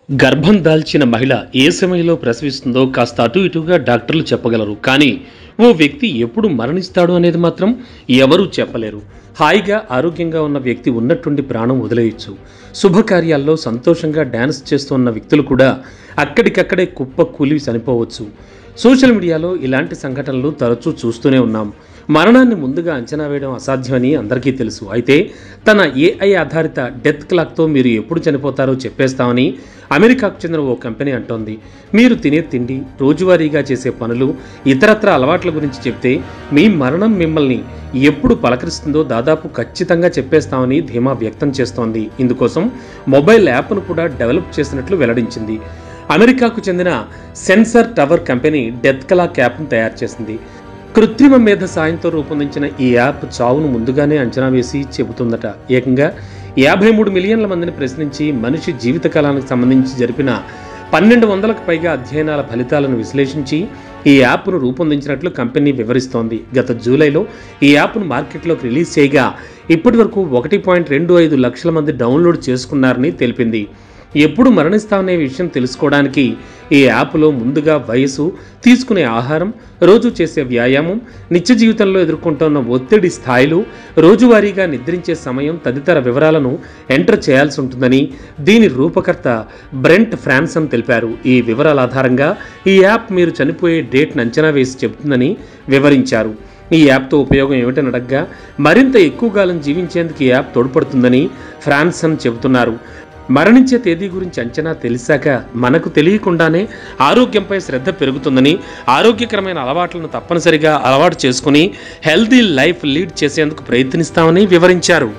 గర్భం దాల్చిన మహిళ ఏ సమయంలో ప్రసవిస్తుందో కాస్త అటు ఇటుగా డాక్టర్లు చెప్పగలరు. కానీ ఓ వ్యక్తి ఎప్పుడు మరణిస్తాడు అనేది మాత్రం ఎవరూ చెప్పలేరు. హాయిగా ఆరోగ్యంగా ఉన్న వ్యక్తి ఉన్నట్టుండి ప్రాణం వదిలేయచ్చు. శుభకార్యాల్లో సంతోషంగా డ్యాన్స్ చేస్తున్న వ్యక్తులు కూడా అక్కడికక్కడే కుప్ప కూలి చనిపోవచ్చు. సోషల్ మీడియాలో ఇలాంటి సంఘటనలు తరచూ చూస్తూనే ఉన్నాం. మరణాన్ని ముందుగా అంచనా వేయడం అసాధ్యమని అందరికీ తెలుసు. అయితే తన ఏఐ ఆధారిత డెత్ క్లాక్తో మీరు ఎప్పుడు చనిపోతారో చెప్పేస్తామని అమెరికాకు చెందిన ఓ కంపెనీ అంటోంది. మీరు తినే తిండి, రోజువారీగా చేసే పనులు, ఇతరత్ర అలవాట్ల గురించి చెప్తే మీ మరణం మిమ్మల్ని ఎప్పుడు పలకరిస్తుందో దాదాపు ఖచ్చితంగా చెప్పేస్తామని ధీమా వ్యక్తం చేస్తోంది. ఇందుకోసం మొబైల్ యాప్ను కూడా డెవలప్ చేసినట్లు వెల్లడించింది. అమెరికాకు చెందిన sensor tower company death clock యాప్ను తయారు చేసింది. కృత్రిమ మేధ సాయంతో రూపొందించిన ఈ యాప్ చావును ముందుగానే అంచనా వేసి చెబుతుందట. ఏకంగా 53 మిలియన్ల మందిని ప్రశ్నించి మనిషి జీవితకాలానికి సంబంధించి జరిపిన 1200కు పైగా అధ్యయనాల ఫలితాలను విశ్లేషించి ఈ యాప్ను రూపొందించినట్లు కంపెనీ వివరిస్తోంది. గత జూలైలో ఈ యాప్ను మార్కెట్లోకి రిలీజ్ చేయగా ఇప్పటి వరకు 1.25 లక్షల మంది డౌన్లోడ్ చేసుకున్నారని తెలిపింది. ఎప్పుడు మరణిస్తామనే విషయం తెలుసుకోవడానికి ఈ యాప్లో ముందుగా వయసు, తీసుకునే ఆహారం, రోజు చేసే వ్యాయామం, నిత్య జీవితంలో ఎదుర్కొంటున్న ఒత్తిడి స్థాయిలు, రోజువారీగా నిద్రించే సమయం తదితర వివరాలను ఎంటర్ చేయాల్సి ఉంటుందని దీని రూపకర్త బ్రెంట్ ఫ్రాన్సన్ తెలిపారు. ఈ వివరాల ఆధారంగా ఈ యాప్ మీరు చనిపోయే డేట్ను అంచనా వేసి చెబుతుందని వివరించారు. ఈ యాప్తో ఉపయోగం ఏమిటని అడగ్గా మరింత ఎక్కువ కాలం జీవించేందుకు ఈ యాప్ తోడ్పడుతుందని ఫ్రాన్సన్ చెబుతున్నారు. మరణించే తేదీ గురించి అంచనా తెలిసాక మనకు తెలియకుండానే ఆరోగ్యంపై శ్రద్ధ పెరుగుతుందని, ఆరోగ్యకరమైన అలవాట్లను తప్పనిసరిగా అలవాటు చేసుకుని హెల్తీ లైఫ్ లీడ్ చేసేందుకు ప్రయత్నిస్తామని వివరించారు.